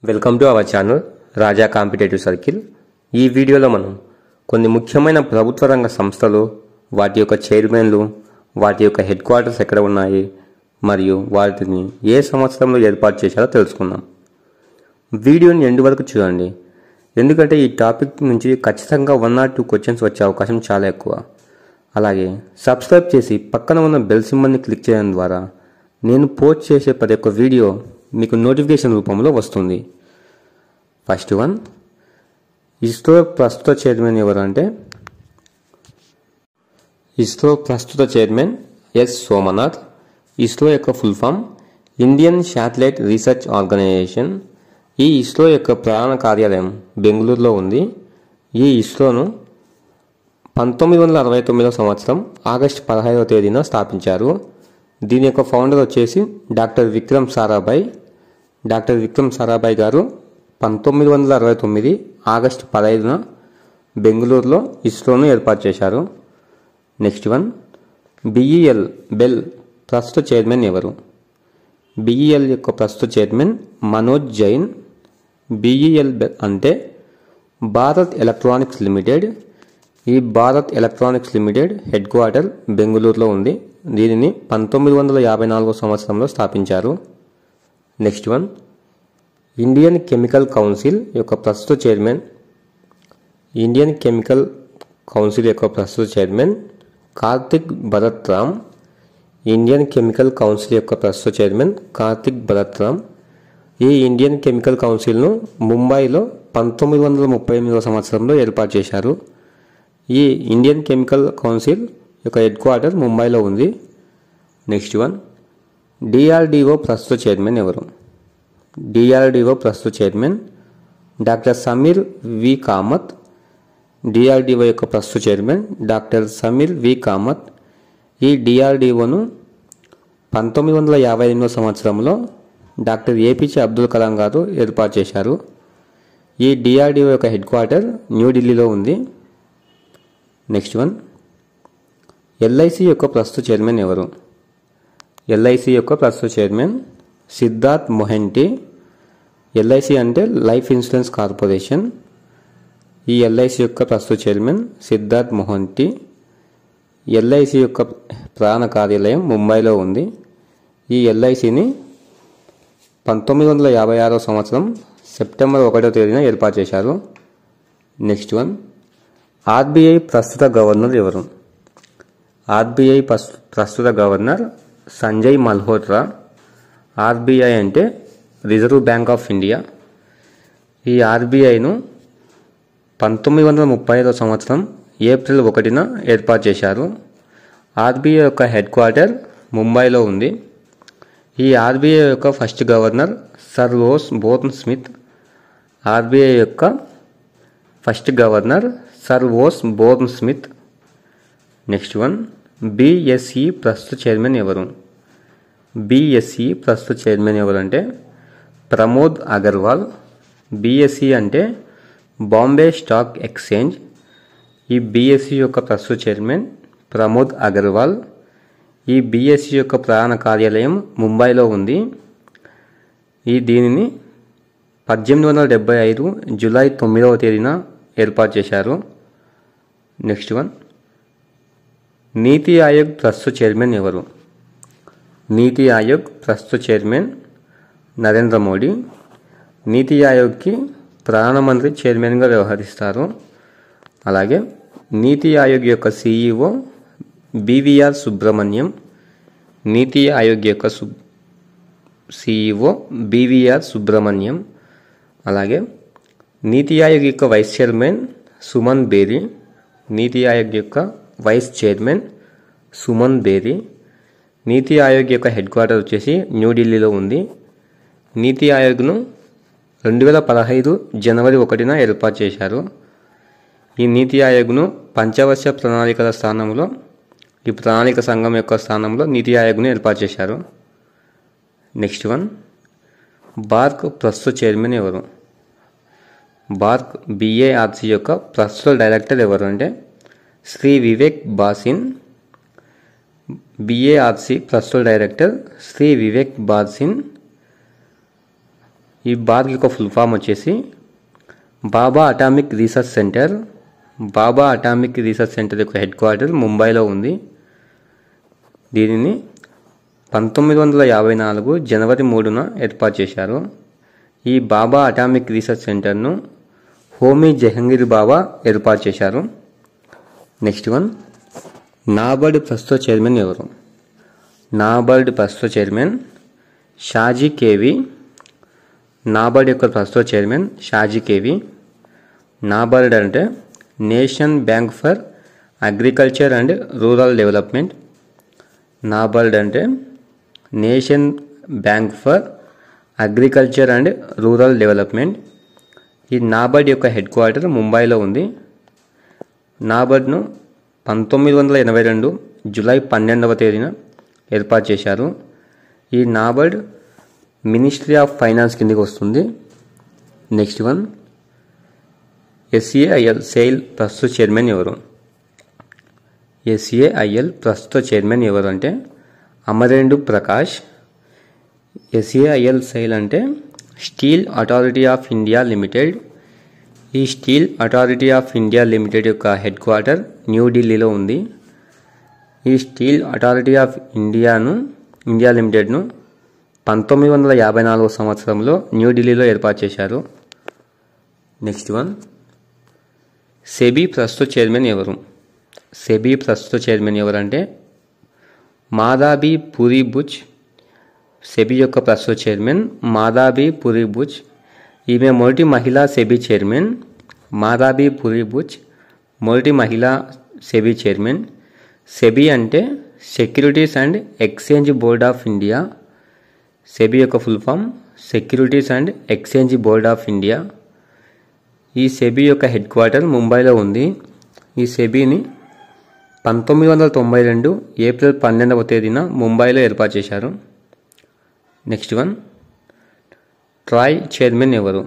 Welcome to our channel Raja competitive circle. ఈ వీడియోలో మనం కొన్ని ముఖ్యమైన ప్రభుత్వ రంగ సంస్థలు, వాటి యొక్క చైర్మన్లు, వాటి యొక్క హెడ్ క్వార్టర్స్ ఎక్కడ ఉన్నాయి మరియు వాటిని ఏ సంవత్సరంలో ఏర్పాటు చేశారో తెలుసుకుందాం. వీడియోని ఎండ్ వరకు చూడండి, ఎందుకంటే ఈ టాపిక్ నుంచి ఖచ్చితంగా 1 or 2 క్వశ్చన్స్ వచ్చే అవకాశం చాలా ఎక్కువ. అలాగే సబ్స్క్రైబ్ చేసి పక్కన ఉన్న బెల్ సింబల్ని క్లిక్ చేయడం ద్వారా నేను పోస్ట్ చేసే ప్రతి ఒక్క వీడియో మీకు నోటిఫికేషన్ రూపంలో వస్తుంది. ఫస్ట్ వన్, ఇస్రో ప్రస్తుత చైర్మన్ ఎవరు అంటే ఇస్రో ప్రస్తుత చైర్మన్ ఎస్ సోమనాథ్. ఇస్రో యొక్క full form Indian satellite research organisation. ఈ ఇస్రో యొక్క ప్రధాన కార్యాలయం బెంగళూరులో ఉంది. ఈ ఇస్రోను 1969 సంవత్సరం ఆగస్టు 15వ తేదీన స్థాపించారు. దీని యొక్క ఫౌండర్ వచ్చేసి డాక్టర్ విక్రమ్ సారాభాయ్. డాక్టర్ విక్రమ్ సారాభాయ్ గారు 1969 ఆగస్టు 15న బెంగళూరులో ఇస్రోను ఏర్పాటు చేశారు. నెక్స్ట్ వన్, బిఈఎల్ బెల్ ప్రస్తుత చైర్మన్ ఎవరు? బిఈఎల్ యొక్క ప్రస్తుత చైర్మన్ మనోజ్ జైన్. బిఈఎల్ అంటే భారత్ ఎలక్ట్రానిక్స్ లిమిటెడ్. ఈ Bharat electronics limited headquarter బెంగళూరులో ఉంది. దీనిని 1954 సంవత్సరంలో స్థాపించారు. Next one, Indian chemical council యొక్క ప్రస్తుత చైర్మన్ ఇండియన్ కెమికల్ కౌన్సిల్ యొక్క ప్రస్తుత chairman Kartik Bharat Ram. Indian chemical council యొక్క ప్రస్తుత చైర్మన్ కార్తిక్ భరత్ రామ్. ఈ ఇండియన్ కెమికల్ కౌన్సిల్ను ముంబైలో 1938 సంవత్సరంలో ఏర్పాటు చేశారు. ఈ ఇండియన్ కెమికల్ కౌన్సిల్ యొక్క హెడ్ క్వార్టర్ ముంబైలో ఉంది. నెక్స్ట్ వన్, డిఆర్డిఓ ప్రస్తుత చైర్మన్ ఎవరు? డిఆర్డిఓ ప్రస్తుత చైర్మన్ డాక్టర్ సమీర్ వి కామత్. డిఆర్డిఓ యొక్క ప్రస్తుత చైర్మన్ డాక్టర్ సమీర్ వి కామత్. ఈ డిఆర్డిఓను 1958 సంవత్సరంలో డాక్టర్ ఏపీజే అబ్దుల్ కలాం గారు ఏర్పాటు చేశారు. ఈ డిఆర్డిఓ యొక్క హెడ్ క్వార్టర్ న్యూఢిల్లీలో ఉంది. నెక్స్ట్ వన్, ఎల్ఐసి యొక్క ప్రస్తుత చైర్మన్ ఎవరు? ఎల్ఐసి యొక్క ప్రస్తుత చైర్మన్ సిద్ధార్థ్ మొహంటి. ఎల్ఐసి అంటే లైఫ్ ఇన్సూరెన్స్ కార్పొరేషన్. ఈ ఎల్ఐసి యొక్క ప్రస్తుత చైర్మన్ సిద్ధార్థ్ మొహంటి. ఎల్ఐసి యొక్క ప్రధాన కార్యాలయం ముంబైలో ఉంది. ఈ ఎల్ఐసిని 1956 సంవత్సరం సెప్టెంబర్ 1వ తేదీన ఏర్పాటు చేశారు. నెక్స్ట్ వన్, ఆర్బీఐ ప్రస్తుత గవర్నర్ ఎవరు? ఆర్బీఐ ప్రస్తుత గవర్నర్ సంజయ్ మల్హోత్రా. ఆర్బీఐ అంటే రిజర్వ్ బ్యాంక్ ఆఫ్ ఇండియా. ఈ ఆర్బీఐను 1935 సంవత్సరం ఏప్రిల్ 1న ఏర్పాటు చేశారు. ఆర్బీఐ యొక్క హెడ్ క్వార్టర్ ముంబైలో ఉంది. ఈ ఆర్బీఐ యొక్క first governor sir Osborne Smith. RBI యొక్క first governor sir Osborne Smith. Next one, BSE ప్రస్తుత చైర్మన్ ఎవరు? బిఎస్ఈ ప్రస్తుత చైర్మన్ ఎవరంటే ప్రమోద్ అగర్వాల్. బిఎస్ఈ అంటే బాంబే స్టాక్ ఎక్స్చేంజ్. ఈ బిఎస్ఈ యొక్క ప్రస్తుత చైర్మన్ ప్రమోద్ అగర్వాల్. ఈ బిఎస్ఈ యొక్క ప్రధాన కార్యాలయం ముంబైలో ఉంది. దీనిని 1875 జూలై 9వ తేదీన ఏర్పాటు చేశారు. నెక్స్ట్ వన్, నీతి ఆయోగ్ ప్రస్తుత చైర్మన్ ఎవరు? నీతి ఆయోగ్ ప్రస్తుత చైర్మన్ నరేంద్ర మోడీ. నీతి ఆయోగ్కి ప్రధానమంత్రి చైర్మన్గా వ్యవహరిస్తారు. అలాగే నీతి ఆయోగ్ యొక్క సిఇఓ బివిఆర్ సుబ్రహ్మణ్యం. నీతి ఆయోగ్ యొక్క సిఇఓ బివిఆర్ సుబ్రహ్మణ్యం. అలాగే నీతి ఆయోగ్ యొక్క వైస్ చైర్మన్ సుమన్ బేరీ. నీతి ఆయోగ్ యొక్క వైస్ చైర్మన్ సుమన్ బేరీ. నీతి ఆయోగ్ యొక్క హెడ్ క్వార్టర్ వచ్చేసి న్యూఢిల్లీలో ఉంది. నీతి ఆయోగ్ను 2015 జనవరి 1న ఏర్పాటు చేశారు. ఈ నీతి ఆయోగ్ను పంచవర్ష ప్రణాళికల స్థానంలో, ఈ ప్రణాళిక సంఘం యొక్క స్థానంలో నీతి ఆయోగ్ను ఏర్పాటు చేశారు. నెక్స్ట్ వన్, బార్క్ ప్రస్తుత చైర్మన్ ఎవరు? బార్క్ బిఏఆర్సి యొక్క ప్రస్తుత డైరెక్టర్ ఎవరు అంటే శ్రీ వివేక్ బాసిన్. బిఏఆర్సి ప్రస్తుత డైరెక్టర్ శ్రీ వివేక్ బాసిన్. ఈ బార్క్ యొక్క ఫుల్ ఫామ్ వచ్చేసి బాబా అటామిక్ రీసెర్చ్ సెంటర్. బాబా అటామిక్ రీసెర్చ్ సెంటర్ యొక్క హెడ్ క్వార్టర్ ముంబైలో ఉంది. దీనిని 1954 జనవరి 3న ఏర్పాటు చేశారు. ఈ బాబా అటామిక్ రీసెర్చ్ సెంటర్ను హోమీ జహంగీర్ బాబా ఏర్పాటు చేశారు. నెక్స్ట్ వన్, నాబార్డ్ ప్రస్తుత చైర్మన్ ఎవరు? నాబార్డ్ ప్రస్తుత చైర్మన్ షాజీ కేవి. నాబార్డ్ యొక్క ప్రస్తుత చైర్మన్ షాజీ కేవి. నాబార్డ్ అంటే national bank for agriculture and rural development. NABARD అంటే nation bank for agriculture and rural development. ఈ నాబార్డ్ యొక్క హెడ్ క్వార్టర్ ముంబైలో ఉంది. నాబార్డ్ను 1982 జూలై 12వ తేదీన ఏర్పాటు చేశారు. ఈ నాబార్డ్ మినిస్ట్రీ ఆఫ్ ఫైనాన్స్ కిందకి వస్తుంది. నెక్స్ట్ వన్, SAIL సెయిల్ ప్రస్తుత చైర్మన్ ఎవరు? SAIL ప్రస్తుత చైర్మన్ ఎవరు అంటే అమరేందు ప్రకాష్. SAIL సెయిల్ అంటే steel authority of India limited. ఈ steel authority of India limited యొక్క హెడ్ క్వార్టర్ న్యూఢిల్లీలో ఉంది. ఈ స్టీల్ అథారిటీ ఆఫ్ ఇండియా లిమిటెడ్ను 1954 సంవత్సరంలో న్యూఢిల్లీలో ఏర్పాటు చేశారు. నెక్స్ట్ వన్, సెబీ ప్రస్తుత చైర్మన్ ఎవరు? సెబీ ప్రస్తుత చైర్మన్ ఎవరంటే మాధవి పూరి బుచ్. సెబీ యొక్క ప్రస్తుత చైర్మన్ మాధవి పూరి బుచ్. ఈమె మొదటి మహిళా సెబీ చైర్మన్. మాధవి పూరి బుచ్ మొదటి మహిళా సెబీ చైర్మన్. సెబీ అంటే securities and exchange board of India. SEBI యొక్క full form securities and exchange board of India. ఈ సెబీ యొక్క హెడ్ క్వార్టర్ ముంబైలో ఉంది. ఈ సెబీని 1992 ఏప్రిల్ 12వ తేదీన ముంబైలో ఏర్పాటు చేశారు. నెక్స్ట్ వన్, ట్రాయ్ చైర్మన్ ఎవరు?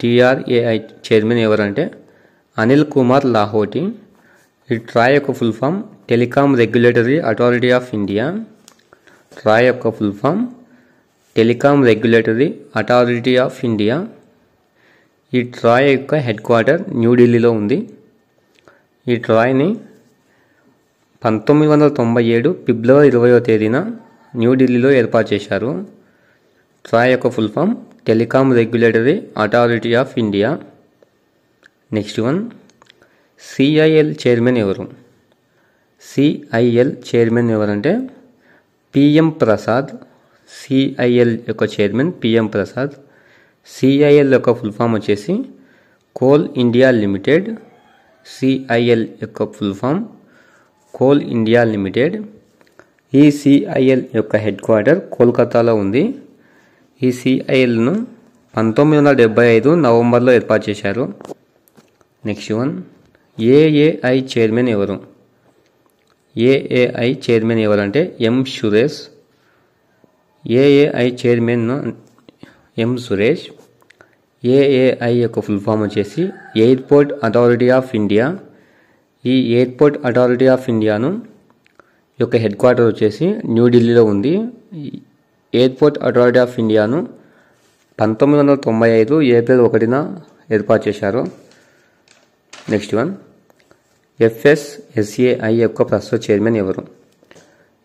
TRAI చైర్మన్ ఎవరంటే అనిల్ కుమార్ లాహోటి. ఈ ట్రాయ్ యొక్క full form telecom regulatory authority of India. TRAI యొక్క full form telecom regulatory authority of India. ఈ ట్రాయ్ యొక్క హెడ్ క్వార్టర్ న్యూఢిల్లీలో ఉంది. ఈ ట్రాయ్ని 1997 ఫిబ్రవరి 20వ తేదీన న్యూఢిల్లీలో ఏర్పాటు చేశారు. ట్రాయ్ యొక్క full form telecom regulatory authority of India. Next one, CIL chairman ఎవరు? CIL చైర్మన్ ఎవరంటే PM ప్రసాద్. CIL యొక్క చైర్మన్ PM ప్రసాద్. CIL యొక్క ఫుల్ ఫామ్ వచ్చేసి కోల్ ఇండియా లిమిటెడ్. CIL యొక్క full form coal India limited. ఈ CIL యొక్క head quarter కోల్కతాలో ఉంది. ఈ CILను 1975 నవంబర్లో ఏర్పాటు చేశారు. నెక్స్ట్ వన్, AAI చైర్మన్ ఎవరు? AAI చైర్మన్ ఎవరంటే M. Suresh. AAI chairman M. Suresh. AAI యొక్క ఫుల్ ఫామ్ వచ్చేసి ఎయిర్పోర్ట్ అథారిటీ ఆఫ్ ఇండియా. ఈ ఎయిర్పోర్ట్ అథారిటీ ఆఫ్ ఇండియాను యొక్క హెడ్ క్వార్టర్ వచ్చేసి న్యూఢిల్లీలో ఉంది. ఎయిర్పోర్ట్ అథారిటీ ఆఫ్ ఇండియాను 1995 ఏప్రిల్ 1న ఏర్పాటు చేశారు. నెక్స్ట్ వన్, FSSAI యొక్క ప్రస్తుత చైర్మన్ ఎవరు?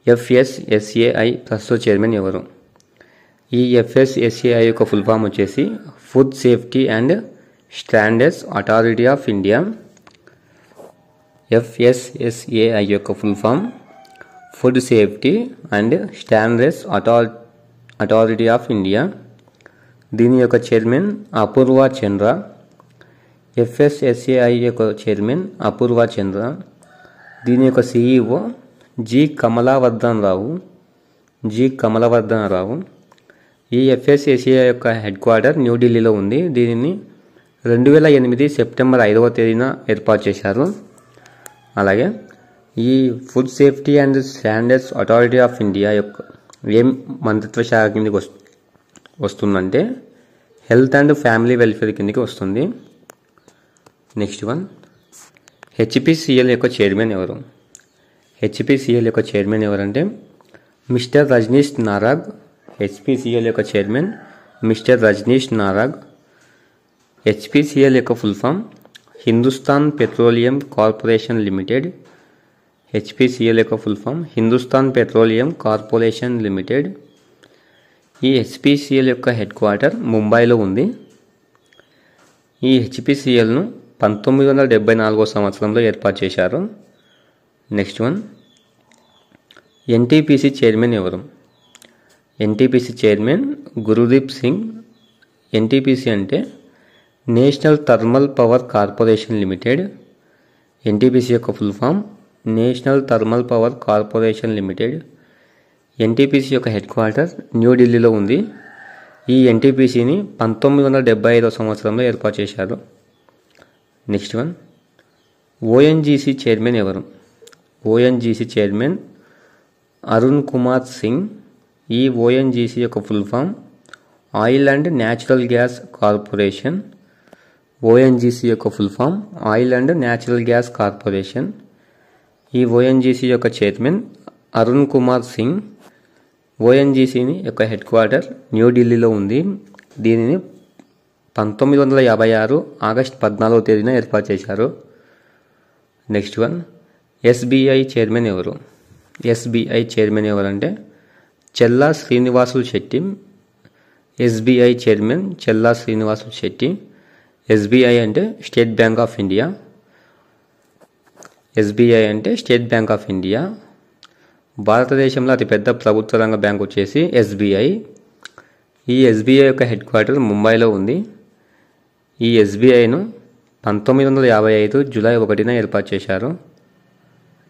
FSSAI ప్రస్తుత చైర్మన్ ఎవరు? ఈ FSSAI యొక్క ఫుల్ ఫామ్ వచ్చేసి food safety and standards authority of India. FSSAI యొక్క full form food safety and standards authority of India. దీని యొక్క చైర్మన్ అపూర్వ చంద్ర. FSSAI యొక్క చైర్మన్ అపూర్వ చంద్ర. దీని యొక్క CEO G. కమలవర్ధన్ రావు. ఈ FSSAI యొక్క హెడ్ క్వార్టర్ న్యూఢిల్లీలో ఉంది. దీనిని 2008 సెప్టెంబర్ 5వ తేదీన ఏర్పాటు చేశారు. అలాగే ఈ food safety and standards authority of India యొక్క ఏం మంత్రిత్వ శాఖ కిందకి వస్తుందంటే హెల్త్ అండ్ ఫ్యామిలీ వెల్ఫేర్ కిందకి వస్తుంది. నెక్స్ట్ వన్, HPCL యొక్క చైర్మన్ ఎవరు? HPCL యొక్క చైర్మన్ ఎవరంటే మిస్టర్ రజనీష్ నారాగ్. HPCL యొక్క చైర్మన్ మిస్టర్ రజనీష్ నారాగ్. హెచ్పిసిఎల్ యొక్క full form Hindustan petroleum corporation limited. HPCL యొక్క full form Hindustan petroleum corporation limited. ఈ హెచ్పిసిఎల్ యొక్క హెడ్ క్వార్టర్ ముంబైలో ఉంది. ఈ హెచ్పిసిఎల్ను 1974 సంవత్సరంలో ఏర్పాటు చేశారు. నెక్స్ట్ వన్, ఎన్టీపీసీ చైర్మన్ ఎవరు? ఎన్టీపీసీ చైర్మన్ గురుదీప్ సింగ్. ఎన్టీపీసీ అంటే national thermal power corporation limited. NTPC యొక్క full form national thermal power corporation limited. NTPC యొక్క హెడ్ క్వార్టర్ న్యూఢిల్లీలో ఉంది. ఈ ఎన్టీపీసీని 1975 సంవత్సరంలో ఏర్పాటు చేశారు. నెక్స్ట్ వన్, ఓఎన్జీసీ చైర్మన్ ఎవరు? ఓఎన్జీసీ చైర్మన్ అరుణ్ కుమార్ సింగ్. ఈ ఓఎన్జీసీ యొక్క full form oil and natural gas corporation. ONGC యొక్క full form oil and natural gas corporation. ఈ ఓఎన్జీసీ యొక్క చైర్మన్ అరుణ్ కుమార్ సింగ్. ఓఎన్జీసీని యొక్క హెడ్ క్వార్టర్ న్యూఢిల్లీలో ఉంది. దీనిని 1956 ఆగస్టు 14 ఏర్పాటు చేశారు. నెక్స్ట్ వన్, ఎస్బీఐ చైర్మన్ ఎవరు? ఎస్బీఐ చైర్మన్ ఎవరంటే చెల్లా శ్రీనివాసులు శెట్టి. ఎస్బీఐ చైర్మన్ చెల్లా శ్రీనివాసులు శెట్టి. ఎస్బీఐ అంటే state bank of India. SBI అంటే స్టేట్ బ్యాంక్ ఆఫ్ ఇండియా. భారతదేశంలో అతిపెద్ద ప్రభుత్వ రంగ బ్యాంక్ వచ్చేసి ఎస్బీఐ. ఈ ఎస్బీఐ యొక్క హెడ్ క్వార్టర్ ముంబైలో ఉంది. ఈ ఎస్బీఐను 1955 జూలై 1 ఏర్పాటు చేశారు.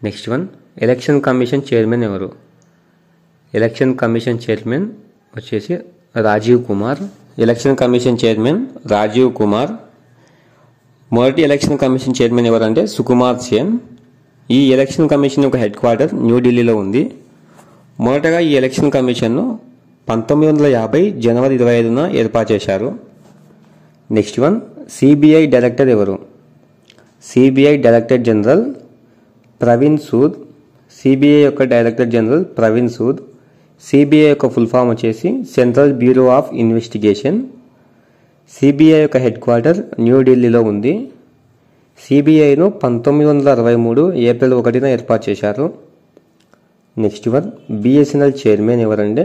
Next one, election commission chairman ఎవరు? ఎలక్షన్ కమిషన్ చైర్మన్ వచ్చేసి Rajiv Kumar. Election commission chairman Rajiv Kumar. మొదటి ఎలక్షన్ కమిషన్ చైర్మన్ ఎవరంటే సుకుమార్ సేన్. ఈ ఎలక్షన్ కమిషన్ యొక్క హెడ్ క్వార్టర్ న్యూఢిల్లీలో ఉంది. మొదటగా ఈ ఎలక్షన్ కమిషన్ను 1950 జనవరి 25 ఏర్పాటు చేశారు. నెక్స్ట్ వన్, సిబిఐ డైరెక్టర్ ఎవరు? CBI director general Praveen Sood. సిబిఐ యొక్క డైరెక్టర్ జనరల్ ప్రవీణ్ సూద్. సిబిఐ యొక్క ఫుల్ ఫామ్ వచ్చేసి central bureau of investigation. CBI యొక్క హెడ్ క్వార్టర్ న్యూఢిల్లీలో ఉంది. సిబిఐను 1963 ఏప్రిల్ 1 ఏర్పాటు చేశారు. నెక్స్ట్ వన్, బిఎస్ఎన్ఎల్ చైర్మన్ ఎవరంటే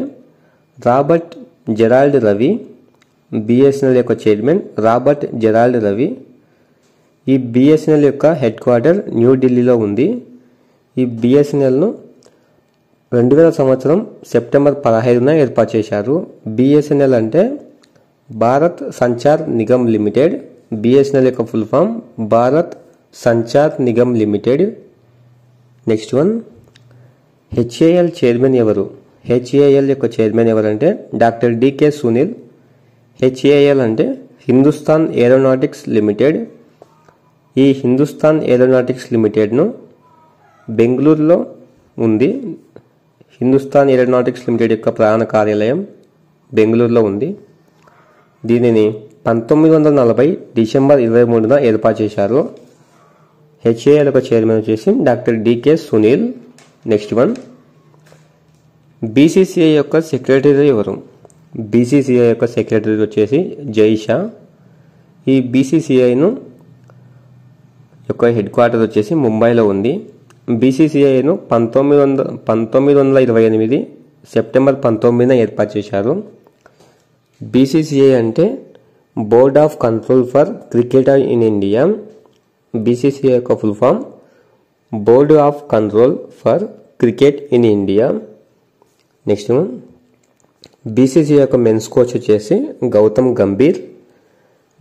రాబర్ట్ జెరాల్డ్ రవి. బిఎస్ఎన్ఎల్ యొక్క చైర్మన్ రాబర్ట్ జెరాల్డ్ రవి. ఈ బిఎస్ఎన్ఎల్ యొక్క హెడ్ క్వార్టర్ న్యూఢిల్లీలో ఉంది. ఈ బిఎస్ఎన్ఎల్ను 2000 సంవత్సరం సెప్టెంబర్ 15 ఏర్పాటు చేశారు. బిఎస్ఎన్ఎల్ అంటే భారత్ సంచార్ నిగమ్ లిమిటెడ్. బిఎస్ఎన్ఎల్ యొక్క full form Bharat Sanchar Nigam limited. Next one, HAL chairman ఎవరు? హెచ్ఏఎల్ యొక్క చైర్మన్ ఎవరంటే డాక్టర్ డికే సునీల్. హెచ్ఏఎల్ అంటే హిందుస్థాన్ ఏరోనాటిక్స్ లిమిటెడ్. ఈ హిందుస్థాన్ ఏరోనాటిక్స్ లిమిటెడ్ను బెంగళూరులో ఉంది. హిందుస్థాన్ ఏరోనాటిక్స్ లిమిటెడ్ యొక్క ప్రధాన కార్యాలయం బెంగళూరులో ఉంది. దీనిని 1940 డిసెంబర్ 23 ఏర్పాటు చేశారు. హెచ్ఏఎల్ యొక్క చైర్మన్ వచ్చేసి doctor DK Sunil. Next one, BCCI యొక్క సెక్రటరీ ఎవరు? బీసీసీఐ యొక్క సెక్రటరీ వచ్చేసి జైషా. ఈ బీసీసీఐను యొక్క హెడ్ క్వార్టర్ వచ్చేసి ముంబైలో ఉంది. బీసీసీఐను 1928 సెప్టెంబర్ 19 ఏర్పాటు చేశారు. బీసీసీఐ అంటే board of control for cricket in India. BCCI యొక్క full form board of control for cricket in India. Next BCCI యొక్క మెన్స్ కోచ్ వచ్చేసి గౌతమ్ గంభీర్.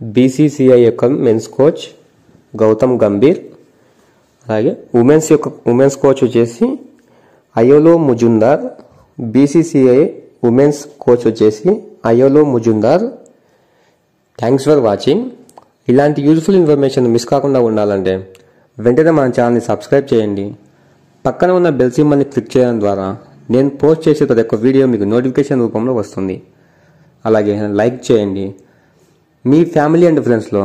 బీసీసీఐ యొక్క మెన్స్ కోచ్ గౌతమ్ గంభీర్. అలాగే ఉమెన్స్ కోచ్ వచ్చేసి అయోలో ముజుందార్. బీసీసీఐ ఉమెన్స్ కోచ్ వచ్చేసి అయోలో ముజుందార్. Thanks for watching. ఇలాంటి యూజ్ఫుల్ ఇన్ఫర్మేషన్ మిస్ కాకుండా ఉండాలంటే వెంటనే మన ఛానల్ని సబ్స్క్రైబ్ చేయండి. పక్కన ఉన్న బెల్ సింబల్ని క్లిక్ చేయడం ద్వారా నేను పోస్ట్ చేసే ప్రతి ఒక్క వీడియో మీకు నోటిఫికేషన్ రూపంలో వస్తుంది. అలాగే లైక్ చేయండి. మీ ఫ్యామిలీ అండ్ ఫ్రెండ్స్లో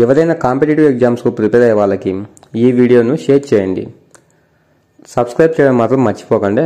ఎవరైనా కాంపిటేటివ్ ఎగ్జామ్స్కు ప్రిపేర్ అయ్యే వాళ్ళకి ఈ వీడియోను షేర్ చేయండి. సబ్స్క్రైబ్ చేయడం మాత్రం మర్చిపోకండి.